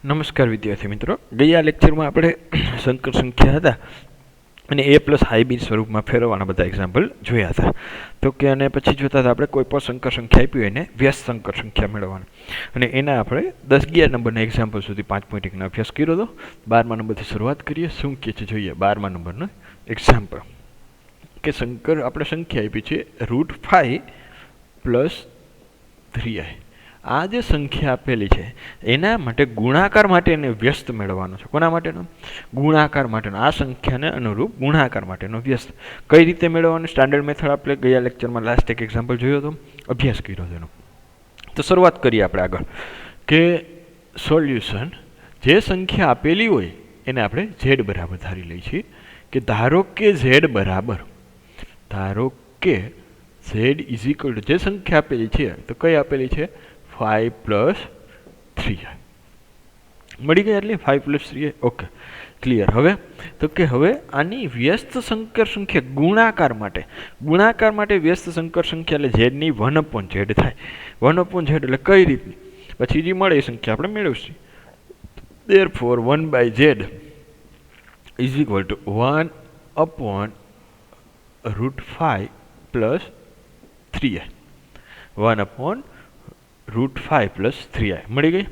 નમસ્કાર વિદ્યાર્થી મિત્રો, ગયા લેક્ચરમાં આપણે સંકર સંખ્યા હતા અને a પ્લસ આઈબી સ્વરૂપમાં ફેરવવાના બધા એક્ઝામ્પલ જોયા હતા. તો કે અને પછી જોતા હતા આપણે કોઈ પણ સંકર સંખ્યા આપી હોય એને વ્યસ્ત સંકર સંખ્યા મેળવવાના, અને એના આપણે 10-11 નંબરના એક્ઝામ્પલ સુધી 5.1નો અભ્યાસ કર્યો હતો. 12મા નંબરથી શરૂઆત કરીએ. શું કહે છે જોઈએ 12મા નંબરનો એક્ઝામ્પલ. કે સંકર આપણે સંખ્યા આપી છે √5 પ્લસ 3i. આ જે સંખ્યા આપેલી છે એના માટે ગુણાકાર માટે એને વ્યસ્ત મેળવવાનો છે. કોના માટેનો? ગુણાકાર માટેનો. આ સંખ્યાને અનુરૂપ ગુણાકાર માટેનો વ્યસ્ત કઈ રીતે મેળવવાનો? સ્ટાન્ડર્ડ મેથડ આપણે ગયા લેક્ચરમાં લાસ્ટ એક એક્ઝામ્પલ જોયો હતો, અભ્યાસ કર્યો હતો એનો. તો શરૂઆત કરીએ આપણે આગળ કે સોલ્યુશન જે સંખ્યા આપેલી હોય એને આપણે z બરાબર ધારી લઈએ છીએ. કે ધારો કે z બરાબર, ધારો કે z ઇઝ ઇક્વલ ટુ જે સંખ્યા આપેલી છે તો કઈ આપેલી છે? 5 પ્લસ 3i મળી ગઈ. એટલે 5 પ્લસ 3i. Okay, clear. હવે તો કે હવે આની વ્યસ્ત સંકર સંખ્યા ગુણાકાર માટે વ્યસ્ત સંકર સંખ્યા એટલે z ની 1/z થાય. 1/z એટલે કઈ રીતની? પછી જે મળે એ સંખ્યા આપણે મેળવશું. therefore 1/z is equal to 1/√5 plus 3i. 1/√5 plus 3i મળી ગઈ.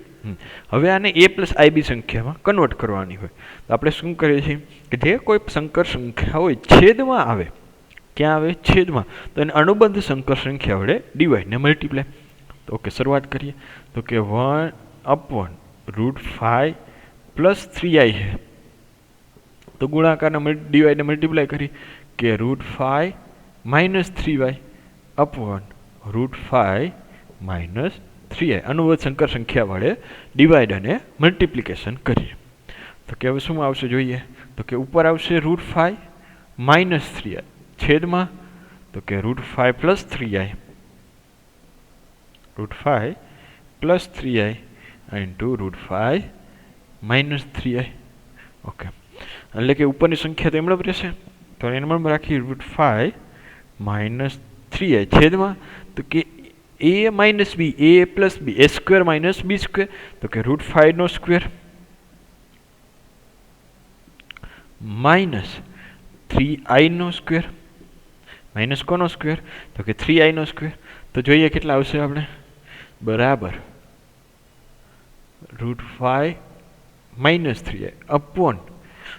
હવે આને a પ્લસ આઈબી સંખ્યામાં કન્વર્ટ કરવાની હોય તો આપણે શું કરીએ છીએ કે જે કોઈ સંકર સંખ્યા હોય છેદમાં આવે. ક્યાં આવે? છેદમાં. તો એને અનુબંધ સંકર સંખ્યા વડે ડિવાઈડ ને મલ્ટીપ્લાય. તો ઓકે, શરૂઆત કરીએ. તો કે 1/√5 પ્લસ 3i છે તો ગુણાકારના ડિવાઈડ ને મલ્ટીપ્લાય કરી કે √5 માઇનસ 3y √5 માઇનસ 3i અનુબંધ સંકર સંખ્યા વડે ડિવાઈડ અને મલ્ટીપ્લિકેશન કરીએ. તો કે હવે શું આવશે જોઈએ. તો કે ઉપર આવશે √5 માઇનસ 3i છેદમાં તો કે √5 plus 3i √5 plus 3i into √5 minus 3i. Okay, એટલે કે ઉપરની સંખ્યા તો એમણે રહેશે તો એને રાખી √5 માઇનસ 3i છેદમાં તો કે a minus b, a plus b, a square minus b square તો કે √5 નો સ્ક્વેર માઇનસ 3i નો સ્ક્વેર માઇનસ કોનો સ્ક્વેર તો કે 3i નો સ્ક્વેર. તો જોઈએ કેટલા આવશે આપણે બરાબર √5 માઇનસ 3i અપોન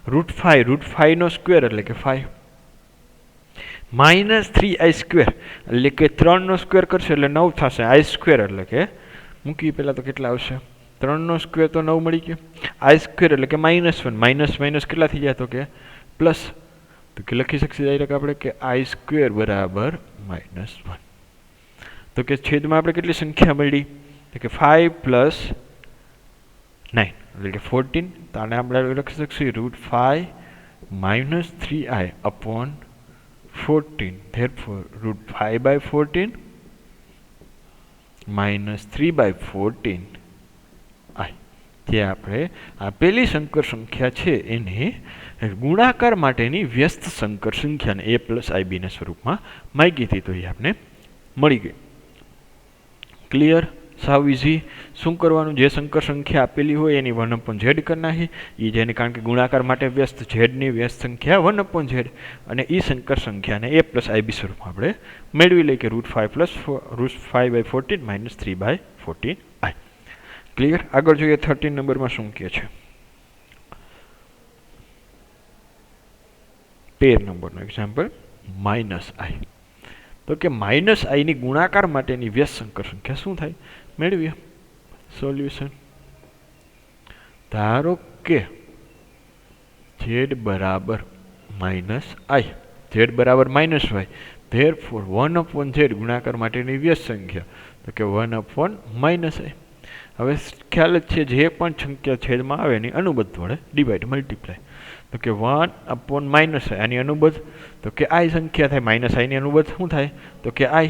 √5 નો સ્ક્વેર એટલે કે 5 માઇનસ 3i સ્ક્વેર એટલે કે 3 નો સ્ક્વેર કરશે એટલે 9 થશે. i સ્ક્વેર એટલે કે મૂકી પહેલાં તો કેટલા આવશે? 3 નો સ્ક્વેર તો 9 મળી ગયો. i સ્ક્વેર એટલે કે -1 માઇનસ કેટલા થઈ જાય તો કે પ્લસ. તો કે લખી શકીએ ડાયરેક્ટ આપણે કે i સ્ક્વેર બરાબર -1. તો કે છેદમાં આપણે કેટલી સંખ્યા મળી તો કે 5 પ્લસ 9 એટલે કે 14. તો આને આપણે લખી શકીએ √5 minus 3i upon 14. therefore √5/14 minus 3/14 i. જે આપણે આપેલી સંકર સંખ્યા છે એને ગુણાકાર માટેની વ્યસ્ત સંકર સંખ્યાને a પ્લસ આઈબીના સ્વરૂપમાં માગી હતી તો એ આપણે મળી ગઈ. ક્લિયર? સાવ ઇઝી. શું કરવાનું? જે સંકર સંખ્યા આપેલી હોય એની 1/z કરી નાખી. એ જેને કારણ કે ગુણાકાર માટે વ્યસ્ત ઝેડની વ્યસ્ત સંખ્યા 1/z અને એ સંકર સંખ્યાને a પ્લસ આઈબી સ્વરૂપમાં આપણે મેળવી લઈએ કે √5/14 માઇનસ 3/14 i. ક્લિયર? આગળ જોઈએ 13 નંબરમાં શું કહે છે. 13 નંબરનો એક્ઝામ્પલ -i. તો કે -i ની ગુણાકાર માટેની વ્યસ્ત સંકર સંખ્યા શું થાય મેળવીએ. સોલ્યુશન. ધારો કે z બરાબર -i, z બરાબર -y, therefore 1/z ગુણાકાર માટેની વ્યસ્ત સંખ્યા તો કે 1/-i. હવે ખ્યાલ જ છે જે પણ સંખ્યા છેદમાં આવે એની અનુબંધ વડે ડિવાઈડ મલ્ટીપ્લાય. તો કે 1/-i આની અનુબંધ તો કે i સંખ્યા થાય -i ની અનુબંધ શું થાય તો કે i.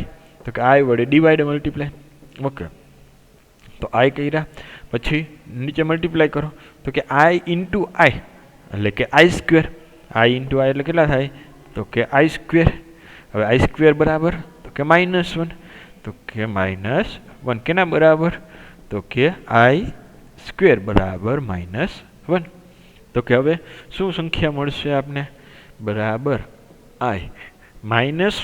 તો કે i વડે ડિવાઈડ મલ્ટીપ્લાય. ઓકે, તો i કર્યા પછી નીચે મલ્ટીપ્લાય કરો તો કે i ઇન્ટુ i એટલે કે i square. i into i એટલે કેટલા થાય તો કે i સ્ક્વેર. હવે i સ્ક્વેર બરાબર તો કે -1 તો કે -1 કેના બરાબર તો કે i સ્ક્વેર બરાબર -1. તો કે હવે શું સંખ્યા મળશે આપને બરાબર આઈ માઇનસ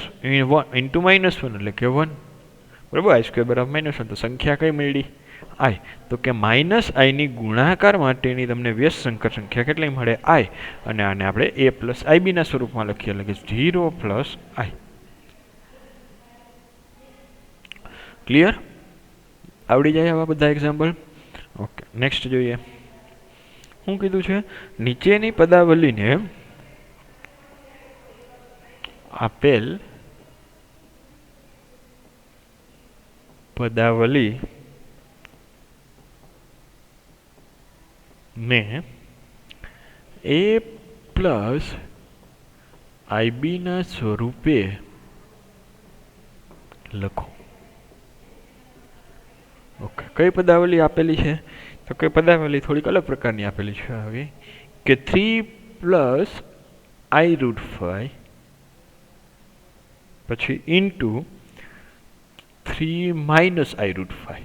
ઇન્ટુ -1 એટલે કે 1. બરાબર આઈ સ્ક્વેર બરાબર -1. તો સંખ્યા કઈ મળી આઈ. તો કે માઇનસ આઈની ગુણાકાર માટેની તમને વ્યસ્ત સંકર સંખ્યા કેટલી મળે આઈ. અને આને આપણે a પ્લસ આઈબીના સ્વરૂપમાં લખીએ એટલે કે 0 પ્લસ આઈ. ક્લિયર? આવડી જાય આવા બધા એક્ઝામ્પલ? ઓકે, નેક્સ્ટ જોઈએ. શું કીધું છે? નીચેની પદાવલીને આપેલ પદાવલી ને a પ્લસ આઈબીના સ્વરૂપે લખો. ઓકે, કઈ પદાવલી આપેલી છે? તો કઈ પદાવલી થોડીક અલગ પ્રકારની આપેલી છે આવી કે 3 પ્લસ i√5 પછી into 3 minus i√5.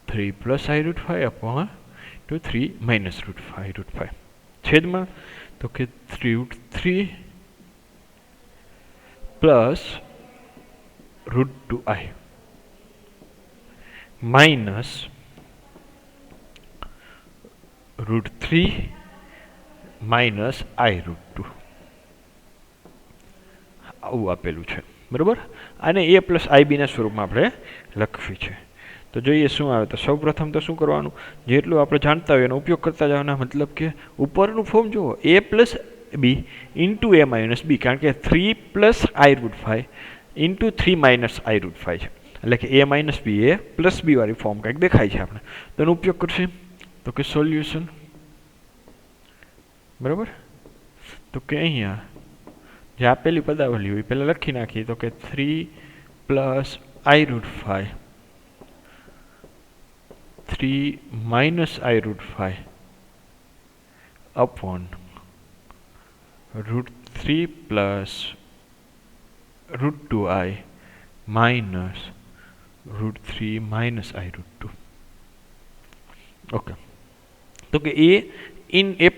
3 plus i√5 upon 3 minus √5 છેદમાં તો કે √3 plus √2i minus √3 minus i√2 આવું આપેલું છે. બરાબર? આને a પ્લસ આઈબીના સ્વરૂપમાં આપણે લખવી છે. તો જોઈએ શું આવે. તો સૌ પ્રથમ તો શું કરવાનું, જેટલું આપણે જાણતા હોય એનો ઉપયોગ કરતા જવાના. મતલબ કે ઉપરનું ફોર્મ જુઓ a plus b into a minus b, કારણ કે 3 plus i√5 into 3 minus i√5 છે એટલે કે a minus b a plus b વાળી ફોર્મ કંઈક દેખાય છે આપણે. તો એનો ઉપયોગ કરશે તો કે સોલ્યુશન. બરાબર? તો કે અહીંયા જે આપેલી પદાવલી હોય પહેલાં લખી નાખીએ તો કે 3 plus i√5 3 minus i√5 upon √3 plus √2i minus √3 minus i√2. Okay, તો કે a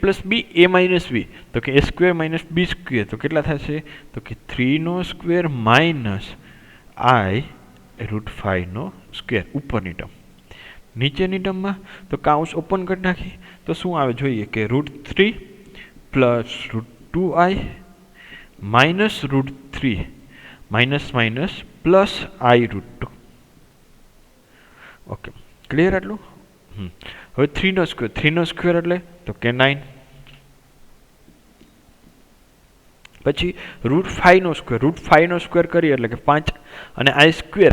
plus b a minus b, તો કે a square minus b square, તો કેટલા થશે તો કે 3 સ્ક્વેર માઇનસ i√5 સ્ક્વેર ઉપરની ટર્મ. નીચેની ટર્મમાં તો કાઉન્સ ઓપન કરી નાખી તો શું આવે જોઈએ કે √3 plus √2i minus √3 minus minus plus i√2. Okay, clear આટલું? હવે 3 સ્ક્વેર એટલે તો કે 9. પછી √5 સ્ક્વેર કરીએ એટલે કે 5. અને i સ્ક્વેર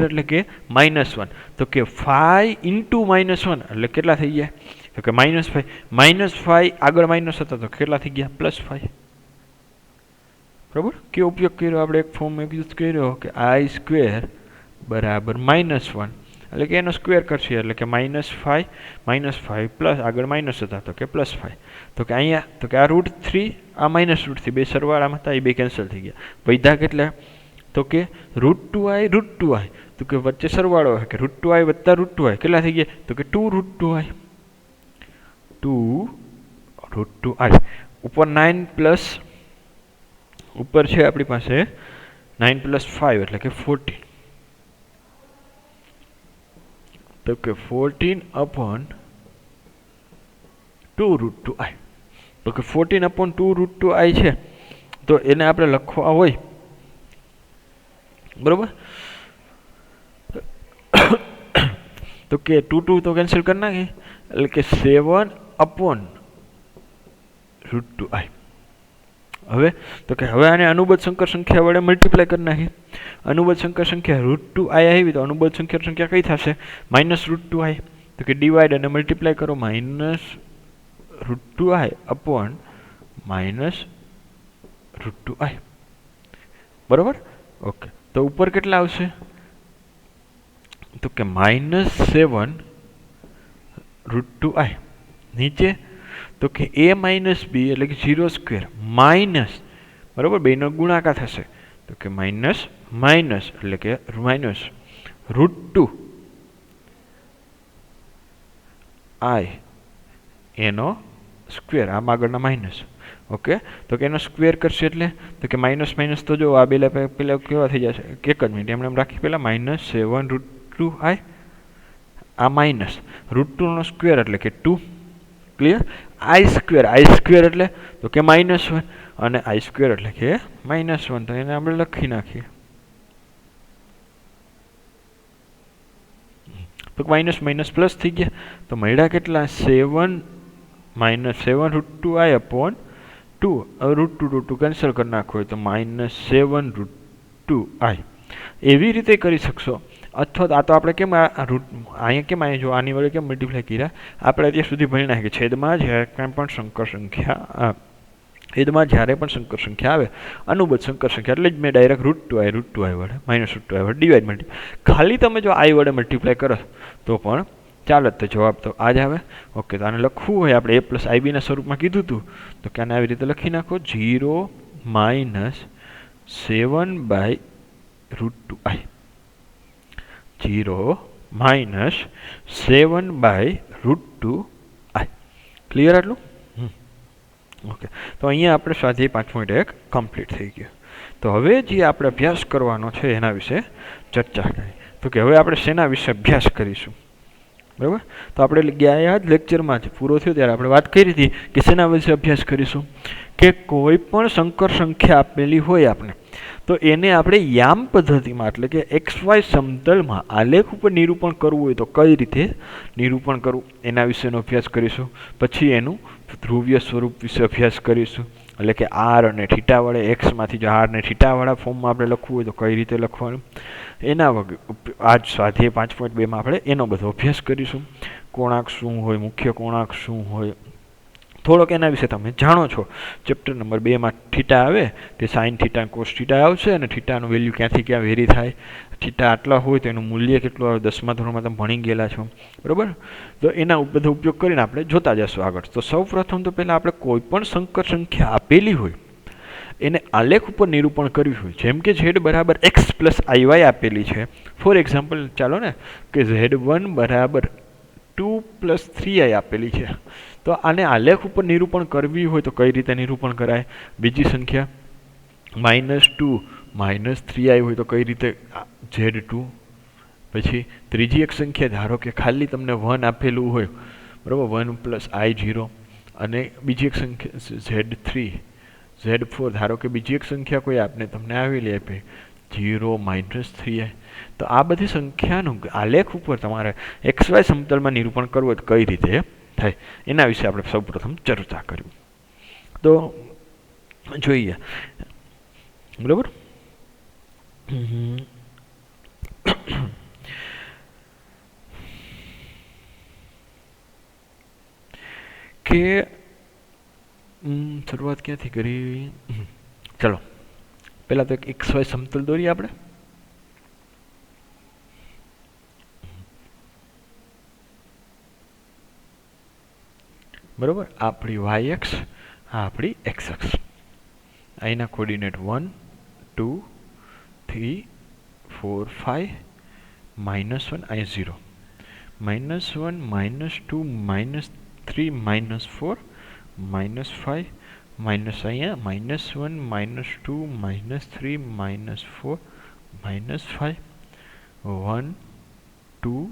એટલે કે -1, તો કે 5 ઇન્ટુ -1 એટલે કેટલા થઈ ગયા તો કે -5 આગળ માઇનસ હતા તો કેટલા થઈ ગયા +5. બરાબર? કે ઉપયોગ કર્યો આપણે એક ફોર્મ યુઝ કર્યો કે i સ્ક્વેર બરાબર -1 એટલે કે એનો સ્ક્વેર કરશે એટલે કે -5 પ્લસ આગળ માઇનસ હતા તો કે +5. તો કે અહીંયા તો કે આ √3 આ -√3 બે સરવાળામાં હતા એ બે કેન્સલ થઈ ગયા. વધ્યા કેટલા તો કે √2i તો કે વચ્ચે સરવાળો કે √2i વત્તા √2i કેટલા થઈ ગયા તો કે 2√2i ઉપર 9 પ્લસ ઉપર છે આપણી પાસે 9 પ્લસ 5 એટલે કે 14. તો કે 14 upon 2√2i. તો કે 14 upon 2√2i છે તો એને આપણે લખવા હોય બરોબર તો કે 2 તો કેન્સલ કરી નાખીએ એટલે કે 7 upon √2i. હવે તો કે હવે આને અનુબદ્ધ સંકર સંખ્યા વડે મલ્ટીપ્લાય કરી નાખીએ. અનુબદ્ધ સંકર સંખ્યા √2i આવી તો અનુબદ્ધ સંકર સંખ્યા કઈ થશે -√2i. તો કે ડિવાઈડ અને મલ્ટીપ્લાય કરો -√2i upon -√2i. બરોબર? ઓકે, તો ઉપર કેટલા આવશે તો કે -7√2i. નીચે તો કે a માઇનસ બી એટલે કે 0 સ્ક્વેર માઇનસ બરાબર બેનો ગુણાકાર થશે તો કે માઇનસ એટલે કે -√2 આઈ એનો સ્ક્વેર, આમ આગળના માઇનસ. ઓકે, તો કે એનો સ્ક્વેર કરશે એટલે તો કે માઇનસ માઇનસ તો જો આ પેલા કેવા થઈ જશે, એક જ મિનિટ એમને એમ રાખી પહેલાં -7√2i, આ માઇનસ √2 સ્ક્વેર એટલે કે 2. ક્લિયર? આઈ સ્ક્વેર એટલે તો કે -1 અને આઈ સ્ક્વેર એટલે કે -1, તો એને આપણે લખી નાખીએ તો માઇનસ માઇનસ પ્લસ થઈ ગયા. તો મળ્યા કેટલા? 7 -7√2i અપોન 2. હવે √2 કેન્સલ કરી નાખો હોય તો -7√2i. એવી રીતે કરી શકશો. અથવા તો આ તો આપણે કેમ અહીંયા કેમ અહીંયા જો આની વડે કેમ મલ્ટીપ્લાય કર્યા, આપણે અત્યાર સુધી ભણી કે છેદમાં જ્યારે પણ સંકર સંખ્યા આવે અનુબદ્ધ સંકર સંખ્યા એટલે જ મેં ડાયરેક્ટ √2i વડે -√2i વડે ડિવાઈડ મલ્ટીપ્લાય. ખાલી તમે જો i વડે મલ્ટીપ્લાય કરો તો પણ ચાલે, તો જવાબ તો આ જ આવે. ઓકે, તો આને લખવું હોય આપણે a + ib ના સ્વરૂપમાં કીધું હતું તો કે આને આવી રીતે લખી નાખો 0 - 7/√2i, 0 - 7/√2i. ક્લિયર આટલું? ઓકે, તો અહીંયા આપણે સ્વાધ્યાય 5.1 કમ્પ્લીટ થઈ ગયું. તો હવે જે આપણે અભ્યાસ કરવાનો છે એના વિશે ચર્ચા કરી. તો કે હવે આપણે શેના વિશે અભ્યાસ કરીશું? બરાબર, તો આપણે ગયા જ લેક્ચરમાં જ પૂરો થયો ત્યારે આપણે વાત કરી હતી કે શેના વિશે અભ્યાસ કરીશું, કે કોઈ પણ સંકર સંખ્યા આપેલી હોય આપણે તો એને આપણે યામ પદ્ધતિમાં એટલે કે XY સમતલમાં આલેખ ઉપર નિરૂપણ કરવું હોય તો કઈ રીતે નિરૂપણ કરવું એના વિશેનો અભ્યાસ કરીશું. પછી એનું ધ્રુવીય સ્વરૂપ વિશે અભ્યાસ કરીશું, એટલે કે આર અને થીટા વડે એક્સમાંથી જો આર અને થીટાવાળા ફોર્મમાં આપણે લખવું હોય તો કઈ રીતે લખવાનું એના વગર આજ સ્વાધ્યાય 5.2માં આપણે એનો બધો અભ્યાસ કરીશું. કોણાંક શું હોય, મુખ્ય કોણાંક શું હોય, થોડોક એના વિશે તમે જાણો છો. ચેપ્ટર નંબર 2માં થીટા આવે તે સાઇન થીટા કોસ થીટા આવશે અને થીટાનું વેલ્યુ ક્યાંથી ક્યાં વેરી થાય, થીટા આટલા હોય તો એનું મૂલ્ય કેટલું આવે, 10મા ધોરણમાં તમે ભણી ગયેલા છો. બરાબર, તો એના બધો ઉપયોગ કરીને આપણે જોતા જશું આગળ. તો સૌ પ્રથમ તો પહેલાં આપણે કોઈ પણ સંકર સંખ્યા આપેલી હોય એને આલેખ ઉપર નિરૂપણ કર્યું હોય, જેમ કે z = x + iy આપેલી છે. ફોર એક્ઝામ્પલ ચાલો ને કે z1 = 2 + 3i આપેલી છે, તો આને આલેખ ઉપર નિરૂપણ કરવી હોય તો કઈ રીતે નિરૂપણ કરાય. બીજી સંખ્યા -2 - 3i હોય તો કઈ રીતે z2. પછી ત્રીજી એક સંખ્યા ધારો કે ખાલી તમને 1 આપેલું હોય, બરાબર, 1 + i0, અને બીજી એક સંખ્યા z3 z4, ધારો કે બીજી એક સંખ્યા કોઈ આપને તમને આવેલી આપે 0 - 3i. તો આ બધી સંખ્યાનું આલેખ ઉપર તમારે XY સમતલમાં નિરૂપણ કરવું હોય તો કઈ રીતે થાય એના વિશે આપણે સૌપ્રથમ ચર્ચા કર્યું. તો જોઈએ, બરાબર, કે શરૂઆત ક્યાંથી કરી? ચલો પહેલાં તો એક XY સમતલ દોરીએ આપણે. બરાબર, આપણી y અક્ષ, આ આપણી x અક્ષ. અહીંના કોર્ડિનેટ 1 2 3 4 5 -1 અહીં 0 -1 -2 -3 -4 -5 માઇનસ અહીંયા -1 -2 -3 -4 -5 1 2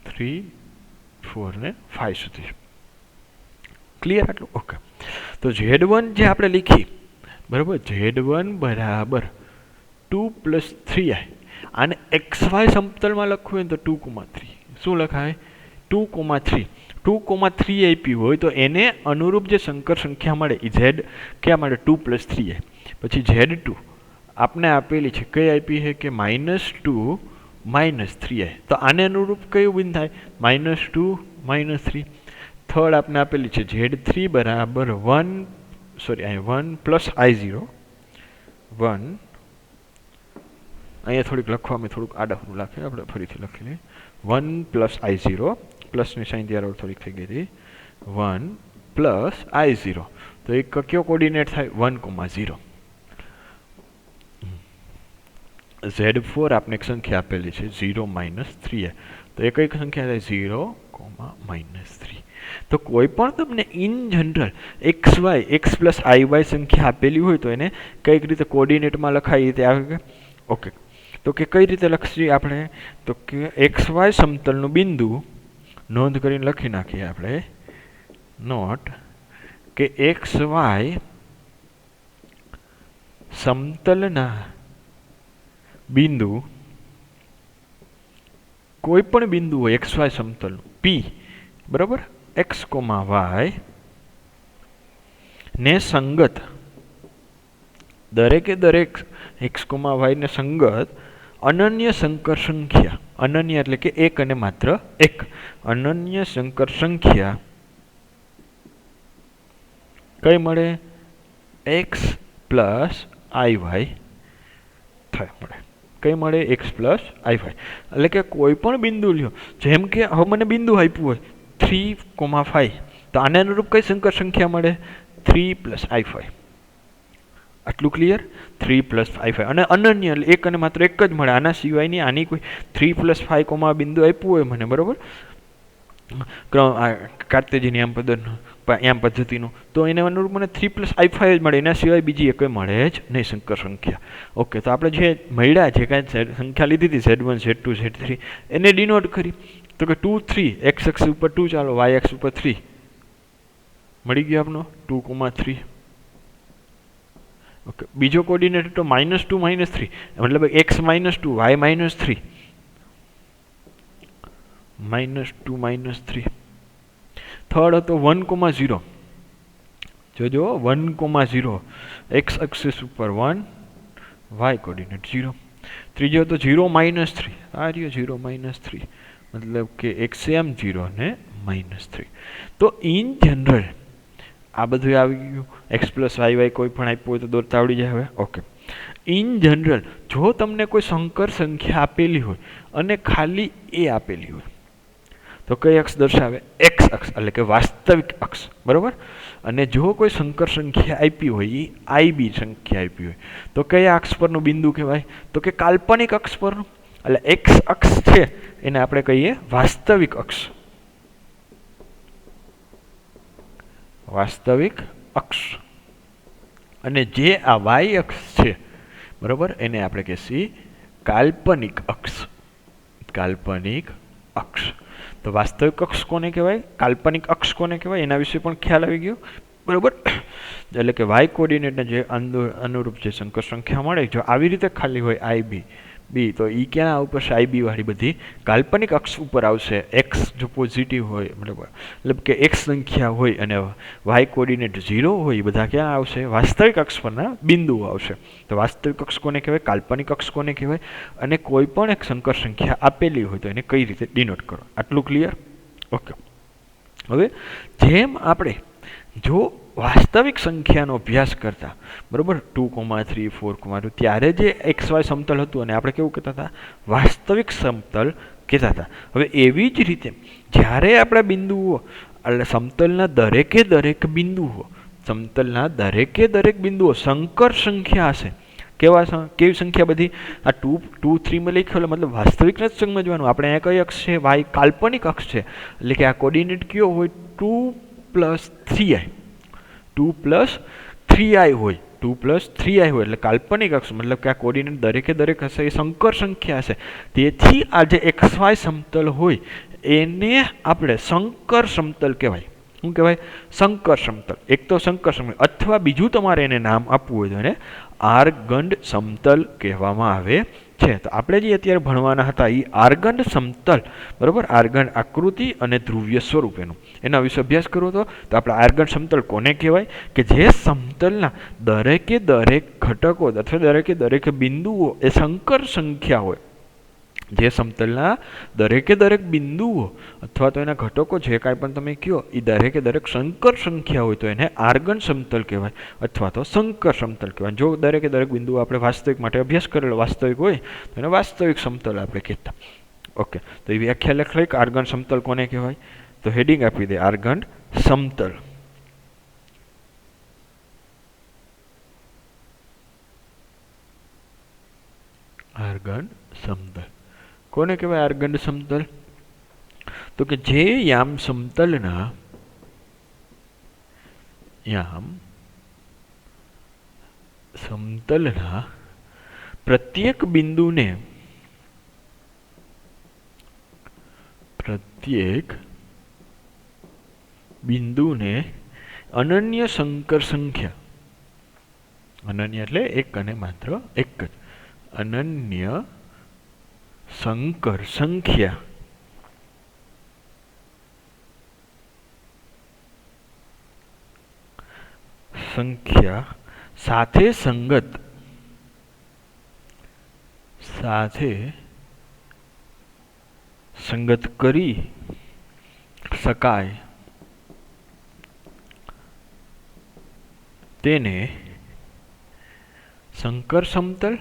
3 4 ને 5 સુધી. ક્લિયર આટલું? ઓકે, તો Z1 જે આપણે લીખી, બરાબર, Z1 = 2 + 3i. આને XY સમતલમાં લખવું હોય તો 2,3. શું લખાય? 2,3. 2,3 આપી હોય તો એને અનુરૂપ જે સંકર સંખ્યા મળે એ Z ક્યાં મળે? 2 + 3i. પછી Z2 આપને આપેલી છે, કઈ આપી છે કે -2 - 3i. તો આને અનુરૂપ કયું બિન થાય? -2 - 3. થર્ડ આપને આપેલી છે Z3 = 1 + i0. 1 અહીંયા થોડીક લખવામાં થોડુંક આડાખું લખે, આપણે ફરીથી લખી લઈએ. 1 + i0, પ્લસની સાઇન ત્યારે થોડીક થઈ ગઈ હતી. 1 + i0, તો એક કયો કોર્ડિનેટ થાય? 1,0. Z4 આપને એક સંખ્યા આપેલી છે 0 - 3i, તો એ કઈ સંખ્યા થાય? -3. તો કોઈ પણ તમને in general x plus iy સંખ્યા આપેલી હોય તો એને કઈક રીતે કોર્ડિનેટમાં લખાય રીતે આવે. ઓકે, તો કે કઈ રીતે લખીએ આપણે? તો કે xy સમતલનું બિંદુ નોંધ કરીને લખી નાખીએ આપણે નોટ કે xy સમતલના બિંદુ કોઈ પણ બિંદુ હોય xy સમતલનું p બરાબર x, y ને સંગત દરેકે દરેક x, y ને સંગત અનન્ય સંકર સંખ્યા, અનન્ય એટલે કે એક અને માત્ર એક અનન્ય સંકર સંખ્યા કઈ મળે? x પ્લસ iy થાય મળે. કઈ મળે? x plus iy. એટલે કે કોઈ પણ બિંદુ લ્યો, જેમ કે હવે મને બિંદુ આપ્યું હોય 3,5, તો આને અનુરૂપ કઈ સંકર સંખ્યા મળે? 3 પ્લસ i5. આટલું ક્લિયર? 3 પ્લસ i5 અને અનન્ય એટલે એક અને માત્ર એક જ મળે, આના સિવાયની આની કોઈ 3 પ્લસ 5 બિંદુ આપ્યું હોય મને બરોબર કાર્તેજીની આમ પદ્ધતિનું, તો એને અનુરૂપ મને 3 પ્લસ i5 જ મળે, એના સિવાય બીજી એક મળે જ નહીં સંકર સંખ્યા. ઓકે, તો આપણે જે મળ્યા જે કાંઈ સંખ્યા લીધી હતી z1 z2 z3 એને ડિનોટ કરી તો કે 2 3 x અક્ષ ઉપર 2 ચાલો y અક્ષ ઉપર 3 મળી ગયો આપણો 2,3. ઓકે, બીજો કોર્ડિનેટ તો -2 -3 મતલબ x -2 y -3 -2 -3. થર્ડ હતો 1,0 જોજો 1,0 x એક્સિસ ઉપર 1 y કોર્ડિનેટ 0. ત્રીજો હતો 0 -3 આ રહ્યો 0 -3 મતલબ કે xm 0 ને -3. તો ઇન જનરલ આ બધું આવી ગયું. x પ્લસ y કોઈ પણ આપ્યું હોય તો દોરતા આવડી જાય હવે. ઓકે, ઇન જનરલ જો તમને કોઈ સંકર સંખ્યા આપેલી હોય અને ખાલી એ આપેલી હોય તો કઈ અક્ષ દર્શાવે? x અક્ષ એટલે કે વાસ્તવિક અક્ષ બરોબર. અને જો કોઈ સંકર સંખ્યા આપી હોય એ ib સંખ્યા આપી હોય તો કયા અક્ષ પરનું બિંદુ કહેવાય? તો કે કાલ્પનિક અક્ષ પરનું. એટલે x અક્ષ છે એને આપણે કહીએ વાસ્તવિક અક્ષ. વાસ્તવિક અક્ષ. અને જે આ y અક્ષ છે બરોબર એને આપણે કહીએ કાલ્પનિક અક્ષ. કાલ્પનિક અક્ષ. તો વાસ્તવિક અક્ષ કોને કહેવાય? કાલ્પનિક અક્ષ કોને કહેવાય? એના વિશે પણ ખ્યાલ આવી ગયો બરોબર. એટલે કે y કોર્ડિનેટને જે અનુરૂપ જે સંકર સંખ્યા મળે જો આવી રીતે ખાલી હોય ib બી તો એ ક્યાં ઉપર ib વાળી બધી કાલ્પનિક અક્ષ ઉપર આવશે. x જો પોઝિટિવ હોય મતલબ કે x સંખ્યા હોય અને y કોર્ડિનેટ 0 હોય એ બધા ક્યાં આવશે? વાસ્તવિક અક્ષ પરના બિંદુઓ આવશે. તો વાસ્તવિક અક્ષ કોને કહેવાય? કાલ્પનિક અક્ષ કોને કહેવાય? અને કોઈ પણ એક સંકર સંખ્યા આપેલી હોય તો એને કઈ રીતે ડિનોટ કરો? આટલું ક્લિયર? ઓકે, હવે જેમ આપણે જો વાસ્તવિક સંખ્યાનો અભ્યાસ કરતા બરોબર 2,3 4,2 ત્યારે જે xy સમતલ હતું અને આપણે કેવું કહેતા હતા? વાસ્તવિક સમતલ કહેતા હતા. હવે એવી જ રીતે જ્યારે આપણા બિંદુઓ એટલે સમતલના દરેકે દરેક બિંદુઓ સંકર સંખ્યા હશે. કેવી સંખ્યા બધી? આ 2 2 3 માં લખ્યો એટલે મતલબ વાસ્તવિક જ સમજવાનું. આપણે અહીંયા કઈ અક્ષ છે? y કાલ્પનિક અક્ષ છે. એટલે કે આ કોર્ડિનેટ કયો હોય? 2 + 3i 2 + 3i હોય 2 + 3i હોય એટલે કાલ્પનિક અક્ષ મતલબ કે આ કોર્ડિનેટ દરેકે દરેક હશે એ સંકર સંખ્યા હશે. તેથી આ જે xy સમતલ હોય એને આપણે સંકર સમતલ કહેવાય. શું કહેવાય? સંકર સમતલ. એક તો સંકર સમતલ અથવા બીજું તમારે એને નામ આપવું હોય તો એને આર્ગંડ સમતલ કહેવામાં આવે છે. તો આપણે જે અત્યારે ભણવાના હતા એ આર્ગંડ સમતલ બરોબર. આર્ગંડ આકૃતિ અને ધ્રુવીય સ્વરૂપ એના વિશે અભ્યાસ કરવો તો આપણે આર્ગંડ સમતલ કોને કહેવાય? કે જે સમતલના દરેકે દરેક ઘટકો અથવા દરેકે દરેક બિંદુઓ એ સંકર સંખ્યા હોય. જે સમતલના દરેકે દરેક બિંદુઓ અથવા તો એના ઘટકો જે કાંઈ પણ તમે કહો એ દરેકે દરેક સંકર સંખ્યા હોય તો એને આર્ગન સમતલ કહેવાય અથવા તો સંકર સમતલ કહેવાય. જો દરેકે દરેક બિંદુઓ આપણે વાસ્તવિક માટે અભ્યાસ કરેલો વાસ્તવિક હોય તો એને વાસ્તવિક સમતલ આપણે કહેતા. ઓકે, તો એ વ્યાખ્યા લખાય કે આર્ગન સમતલ કોને કહેવાય? તો હેડિંગ આપી દે આર્ગન સમતલ. આર્ગન સમતલ કોને કહેવાય? આર્ગન સમતલ. તો કે જે યામ સમતલના પ્રત્યેક બિંદુને અનન્ય સંકર સંખ્યા, અનન્ય એટલે એક અને માત્ર એક જ, અનન્ય સંકર સંખ્યા સાથે સંગત કરી શકાય તેને સંકર સમતલ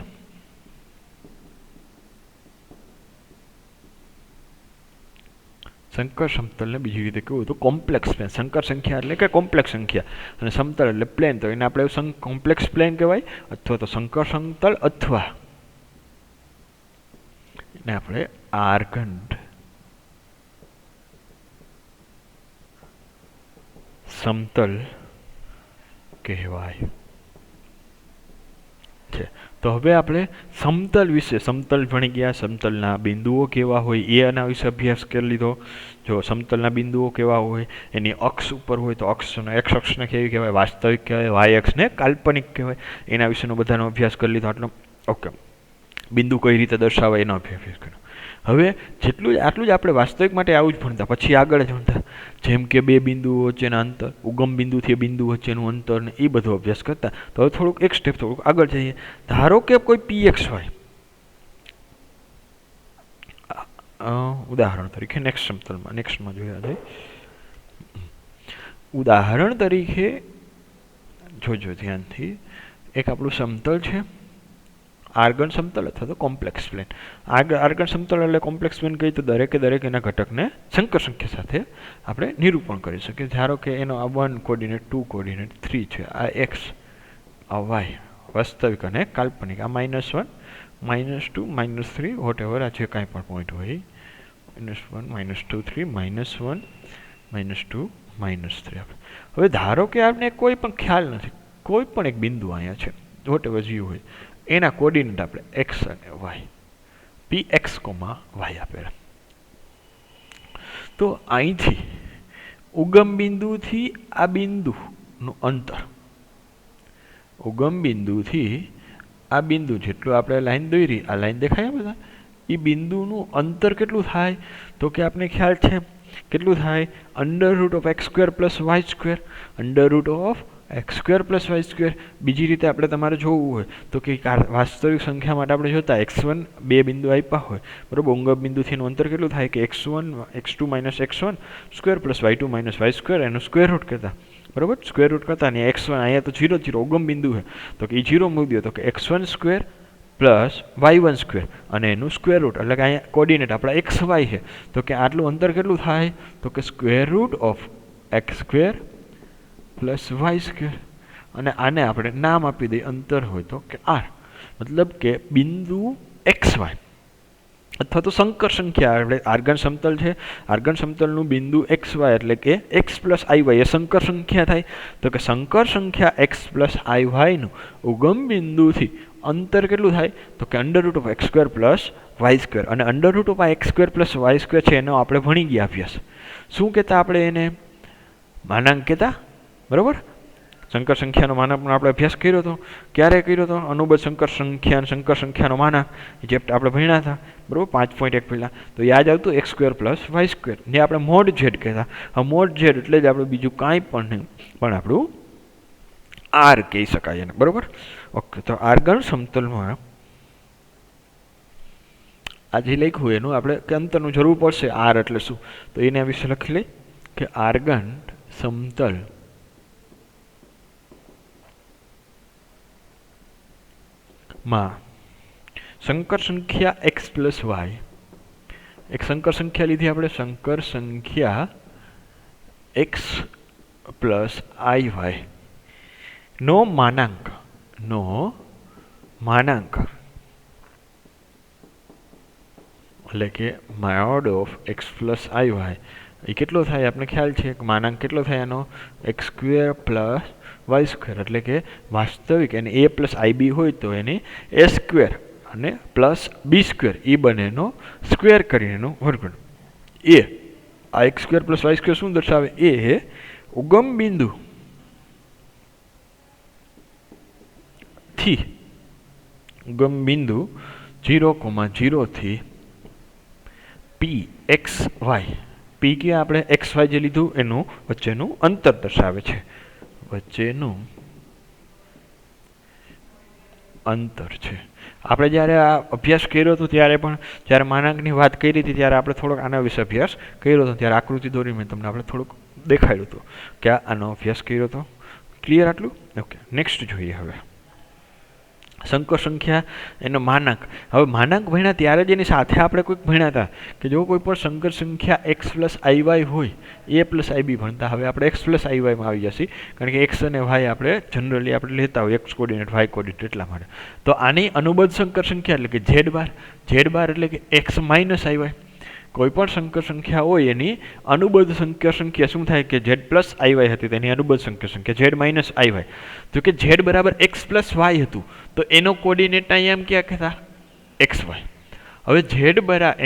ને બીજી રીતે કેવું તો કોમ્પ્લેક્સ પ્લેન. સંકર સંખ્યા એટલે કે કોમ્પ્લેક્સ સંખ્યા અને સમતલ એટલે પ્લેન, તો એને આપણે કોમ્પ્લેક્સ પ્લેન કહેવાય અથવા તો સંકર સમતલ અથવા એને આપણે આર્ગન્ડ સમતલ કહેવાય છે. તો હવે આપણે સમતલ વિશે સમતલ ભણી ગયા, સમતલના બિંદુઓ કેવા હોય એ આના વિશે અભ્યાસ કરી લીધો. જો સમતલના બિંદુઓ કેવા હોય, એની અક્ષ ઉપર હોય તો એક્સ અક્ષને કેવી કહેવાય, વાસ્તવિક કહેવાય, વાય અક્ષને કાલ્પનિક કહેવાય, એના વિશેનો બધાનો અભ્યાસ કરી લીધો. આટલો ઓકે. બિંદુ કઈ રીતે દર્શાવાય એનો અભ્યાસ કર્યો. હવે આટલું જ આપણે વાસ્તવિક માટે આવું જ ભણતા. પછી આગળ જ ભણતા જેમ કે બે બિંદુઓ વચ્ચેના અંતર, ઉગમ બિંદુથી બિંદુ વચ્ચેનું અંતર ને એ બધો અભ્યાસ કરતા. તો હવે થોડુંક એક સ્ટેપ થોડુંક આગળ જઈએ. ધારો કે કોઈ પીએક્સ હોય, ઉદાહરણ તરીકે નેક્સ્ટમાં જોયા જાય. ઉદાહરણ તરીકે જોજો ધ્યાનથી, એક આપણું સમતલ છે, આર્ગન સમતલ અથવા તો કોમ્પ્લેક્સ પ્લેન. આર્ગન સમતલ એટલે કોમ્પ્લેક્સ પ્લેન કહીએ તો દરેકે દરેક એના ઘટકને સંકર સંખ્યા સાથે આપણે નિરૂપણ કરી શકીએ. ધારો કે એનો આ 1 કોર્ડિનેટ, 2 કોર્ડિનેટ, 3 છે, આ એક્સ, આ વાય, વાસ્તવિક અને કાલ્પનિક, આ -1, -2, -3 વોટેવર, આ જે કાંઈ પણ પોઈન્ટ હોય, -1, -2, 3, -1, -2, -3. હવે ધારો કે આપણે કોઈ પણ ખ્યાલ નથી, કોઈ પણ એક બિંદુ અહીંયા છે, વોટેવર જીવ હોય, એના કોર્ડિનેટ આપણે એક્સ અને વાય, px, y આપેલા. તો અહીંથી ઉગમ બિંદુથી આ બિંદુનું અંતર, ઉગમ બિંદુથી આ બિંદુ જેટલું આપણે લાઈન દોરી, આ લાઈન દેખાય બધા, એ બિંદુનું અંતર કેટલું થાય તો કે આપણે ખ્યાલ છે કેટલું થાય, √(x²+ y²), √(x²+ y²). બીજી રીતે આપણે તમારે જોવું હોય તો કે વાસ્તવિક સંખ્યા માટે આપણે જોતા x1 બે બિંદુ આપ્યા હોય, બરોબર, ઉગમ બિંદુથી એનું અંતર કેટલું થાય કે x1 x2 - x1 square plus y2 - y², એનું સ્ક્વેર રૂટ કરતા, બરોબર, સ્ક્વેર રૂટ કરતા. અને x1 અહીંયા તો 0 0 ઉગમ બિંદુ છે તો કે એ 0 મૂકી દો તો કે x1² + y1² અને એનું સ્ક્વેર રૂટ, એટલે કે અહીંયા કોર્ડિનેટ આપણા xy છે તો કે આટલું અંતર કેટલું થાય તો કે √(x² + y²). અને આને આપણે નામ આપી દઈએ, અંતર હોય તો કે r, મતલબ કે બિંદુ xy અથવા તો સંકર સંખ્યા. આપણે આર્ગન સમતલ છે, આર્ગન સમતલનું બિંદુ xy એટલે કે x + iy એ સંકર સંખ્યા થાય. તો કે સંકર સંખ્યા x + iy નું ઉગમ બિંદુથી અંતર કેટલું થાય તો કે √(x² + y²). અને √(x² + y² છે એનો આપણે ભણી ગયા અભ્યાસ. શું કહેતા આપણે એને? માનાંક કહેતા, બરોબર. સંકર સંખ્યાનો માનાંક પણ આપણે અભ્યાસ કર્યો હતો. ક્યારે કર્યો હતો? અનુબદ્ધ સંકર સંખ્યાનો માનાંક, એ ચેપ્ટર આપણે ભણ્યા હતા, બરોબર, 5.1 પહેલાં. તો યાદ આવતું x² + y², જે આપણે મોડ ઝેડ કહેતા. આ મોડ ઝેડ એટલે જ આપણે બીજું કાંઈ પણ નહીં પણ આપણું r કહી શકાય એને, બરોબર. ઓકે, તો આર્ગન સમતલમાં આજે લખ્યું એનું આપણે કે અંતરનું જરૂર પડશે, r એટલે શું, તો એના વિશે લખી લઈ કે આર્ગન સમતલ માં સંકર સંખ્યા x + y, એક સંકર સંખ્યા લીધી આપણે, સંકર સંખ્યા x + iy નો માનાંક એટલે કે mod of x plus i y એ કેટલો થાય આપણે ખ્યાલ છે કે માનાંક કેટલો થાય આનો x square plus y square એટલે કે વાસ્તવિક એને એ પ્લસ આઈ બી હોય તો એને એ સ્ક્વેર અને પ્લસ બી સ્ક્વેર એ બંનેનો સ્ક્વેર કરીને એનું વર્ગમૂળ એ આ x square plus y square શું દર્શાવે એ ઉગમ બિંદુ થી ઉગમ બિંદુ 0,0 થી પી એક્સ વાય પી કે આપણે એક્સ વાય જે લીધું એનું વચ્ચેનું અંતર દર્શાવે છે વચ્ચેનું અંતર છે આપણે જ્યારે આ અભ્યાસ કર્યો હતો ત્યારે પણ જ્યારે માનાંકની વાત કરી હતી ત્યારે આપણે થોડોક આના વિશે અભ્યાસ કર્યો હતો ત્યારે આકૃતિ દોરી મેં તમને આપણે થોડુંક દેખાડ્યું હતું કે આનો અભ્યાસ કર્યો હતો ક્લિયર આટલું ઓકે નેક્સ્ટ જોઈએ હવે સંકર સંખ્યા એનો માનાંક હવે માનાંક ભણ્યા ત્યારે જ એની સાથે આપણે કોઈક ભણ્યા હતા કે જો કોઈ પણ સંકર સંખ્યા એક્સ પ્લસ આઈ વાય હોય એ પ્લસ આઈ બી ભણતા હવે આપણે એક્સ પ્લસ આઈ વાયમાં આવી જશે કારણ કે એક્સ અને વાય આપણે જનરલી આપણે લેતા હોય એક્સ કોર્ડિનેટ વાય કોર્ડિનેટ એટલા માટે તો આની અનુબદ્ધ સંકર સંખ્યા એટલે કે ઝેડ બાર એટલે કે એક્સ માઇનસ આઈ વાય કોઈ પણ સંકર સંખ્યા હોય એની અનુબદ્ધ સંકર સંખ્યા શું થાય કે ઝેડ પ્લસ આઈ વાય હતી તેની અનુબદ્ધ સંકર સંખ્યા ઝેડ માઇનસ આઈ વાય તો કે ઝેડ બરાબર એક્સ પ્લસ વાય હતું તો એનો કોર્ડિનેટ અહીંયા એમ ક્યાં હતા એક્સ વાય હવે ઝેડ બરાબર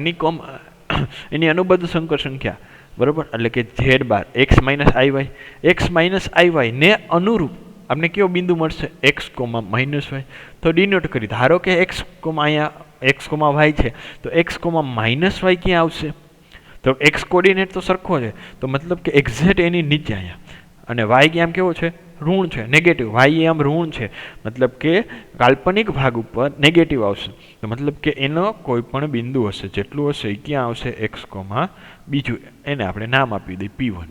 એની અનુબદ્ધ સંકર સંખ્યા બરાબર એટલે કે ઝેડ બાર એક્સ માઇનસ આઈ વાય ને અનુરૂપ આપણે કયો બિંદુ મળશે એક્સ કોમા માઇનસ વાય તો ડિનોટ કરી ધારો કે એક્સ કોમા અહીંયા એક્સ કોમા વાય છે તો એક્સ કોમા માઇનસ વાય ક્યાં આવશે તો એક્સ કોર્ડિનેટ તો સરખો છે તો મતલબ કે એક્ઝેક્ટ એની નીચે અહીંયા અને વાય કે આમ કેવો છે ઋણ છે નેગેટિવ વાય આમ ઋણ છે મતલબ કે કાલ્પનિક ભાગ ઉપર નેગેટિવ આવશે તો મતલબ કે એનો કોઈ પણ બિંદુ હશે જેટલું હશે એ ક્યાં આવશે એક્સ કોમા બીજું એને આપણે નામ આપી દઈએ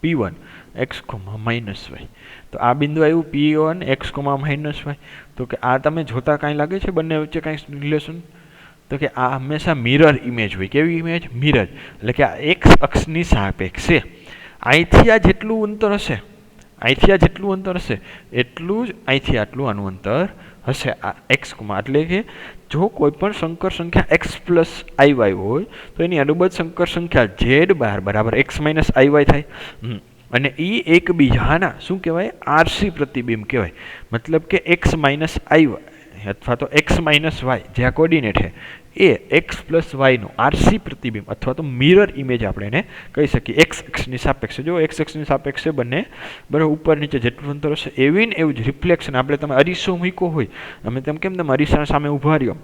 P1 x comma minus Y તો આ બિંદુ આવ્યું P1 x comma minus Y તો કે આ તમે જોતા કાંઈ લાગે છે બંને વચ્ચે કાંઈ રિલેશન તો કે આ હંમેશા મિરર ઇમેજ હોય કેવી ઇમેજ મિરર એટલે કે આ એક્સ અક્ષની સાપેક્ષે અહીંથી આ જેટલું અંતર હશે એટલું જ અહીંથી આટલું આનું અંતર હશે આ એક્સ કોમા એટલે કે જો કોઈ પણ સંકર સંખ્યા એક્સ પ્લસ આઈ વાય હોય તો એની અનુબદ્ધ સંકર સંખ્યા ઝેડ બાર બરાબર એક્સ માઇનસ આઈ વાય થાય અને એ એકબીજાના શું કહેવાય આરસી પ્રતિબિંબ કહેવાય મતલબ કે એક્સ માઇનસ આઈ વાય અથવા તો એક્સ માઇનસ વાય જે આ કોર્ડિનેટ છે એ એક્સ પ્લસ વાયનું આરસી પ્રતિબિંબ અથવા તો મિરર ઇમેજ આપણે એને કહી શકીએ એક્સ અક્ષની સાપેક્ષે જો એક્સ અક્ષની સાપેક્ષે બંને બરાબર ઉપર નીચે જેટલું અંતર હશે એવી ને એવું જ રિફ્લેક્શન આપણે તમે અરીસો મૂક્યો હોય અમે તેમ કેમ તમે અરીસા સામે ઊભા રહ્યો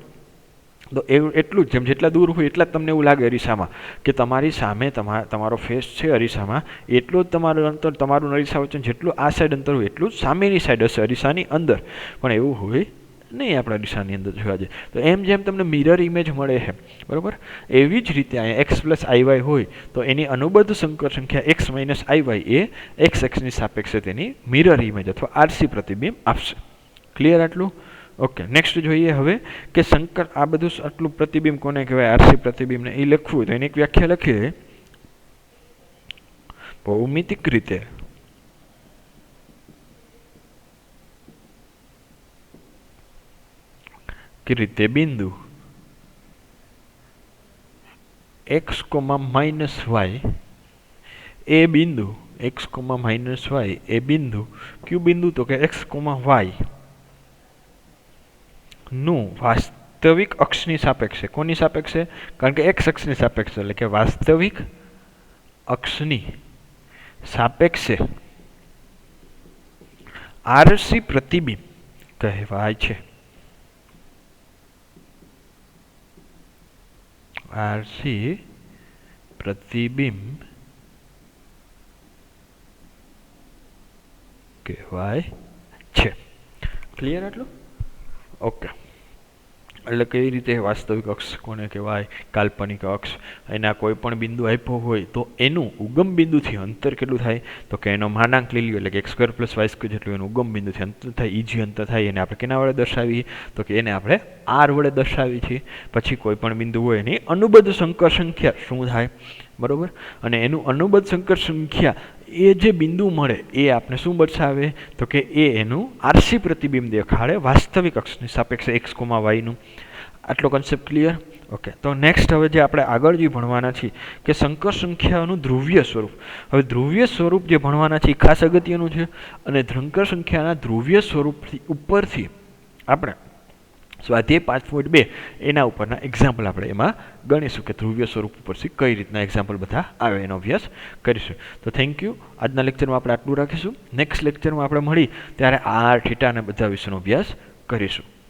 તો એવું એટલું જ જેટલા દૂર હોય એટલા જ તમને એવું લાગે અરીસામાં કે તમારી સામે તમારો ફેસ છે અરીસામાં એટલું જ તમારું અંતર તમારું અરીસા વચ્ચે જેટલું આ સાઈડ અંતર હોય એટલું જ સામેની સાઈડ હશે અરીસાની અંદર પણ એવું હોય નહીં આપણા અરીસાની અંદર જોવા જઈએ તો એમ જેમ તમને મિરર ઇમેજ મળે છે બરાબર એવી જ રીતે અહીંયા એક્સ પ્લસ આઈ વાય હોય તો એની અનુબદ્ધ સંકર સંખ્યા એક્સ માઇનસ આઈ વાય એ એક્સ એક્સની સાપેક્ષે તેની મિરર ઇમેજ અથવા આરસી પ્રતિબિંબ આપશે ક્લિયર આટલું ઓકે નેક્સ્ટ જોઈએ હવે કે સંકર આ બધું આટલું પ્રતિબિંબ કોને કહેવાય આરસી પ્રતિબિંબને એ લખવું હોય તો એની એક વ્યાખ્યા લખીએ ભૌમિતિક રીતે બિંદુ એક્સ કોમા માઇનસ વાય એ બિંદુ એક્સ કોમા માઇનસ વાય એ બિંદુ કયું બિંદુ તો કે એક્સ કોમા વાય નું વાસ્તવિક અક્ષની સાપેક્ષે કોની સાપેક્ષે કારણ કે એક્સ અક્ષની સાપેક્ષે એટલે કે વાસ્તવિક અક્ષની સાપેક્ષે આરસી પ્રતિબિંબ કહેવાય છે આરસી પ્રતિબિંબ કહેવાય છે ક્લિયર આટલું ઓકે એટલે કઈ રીતે વાસ્તવિક અક્ષ કોને કહેવાય કાલ્પનિક અક્ષ એના કોઈ પણ બિંદુ આપ્યો હોય તો એનું ઉગમ બિંદુથી અંતર કેટલું થાય તો કે એનો માનાંક લઈ લ્યો એટલે કે x square plus y square જેટલું એનું ઉગમ બિંદુથી અંતર થાય ઈજી અંતર થાય એને આપણે કેના વડે દર્શાવીએ તો કે એને આપણે આર વડે દર્શાવીએ છીએ પછી કોઈ પણ બિંદુ હોય એની અનુબદ્ધ સંકર સંખ્યા શું થાય બરાબર અને એનું અનુબદ્ધ સંકર સંખ્યા એ જે બિંદુ મળે એ આપણે શું દર્શાવે તો કે એનું આરસી પ્રતિબિંબ દેખાડે વાસ્તવિક અક્ષની સાપેક્ષે એક્સ કોમા વાયનું આટલો કન્સેપ્ટ ક્લિયર ઓકે, તો નેક્સ્ટ હવે જે આપણે આગળ જે ભણવાના છીએ કે સંકર સંખ્યાઓનું ધ્રુવીય સ્વરૂપ. હવે ધ્રુવીય સ્વરૂપ જે ભણવાના છે એ ખાસ અગત્યનું છે, અને સંકર સંખ્યાના ધ્રુવીય સ્વરૂપથી ઉપરથી આપણે સ્વાધ્યાય 5.2 એના ઉપરના એક્ઝામ્પલ આપણે એમાં ગણીશું કે ધ્રુવીય સ્વરૂપ ઉપરથી કઈ રીતના એક્ઝામ્પલ બધા આવે એનો અભ્યાસ કરીશું. તો થેન્ક યુ. આજના લેક્ચરમાં આપણે આટલું રાખીશું. નેક્સ્ટ લેક્ચરમાં આપણે મળી ત્યારે આર થીટા અને બધા વિશેનો અભ્યાસ કરીશું.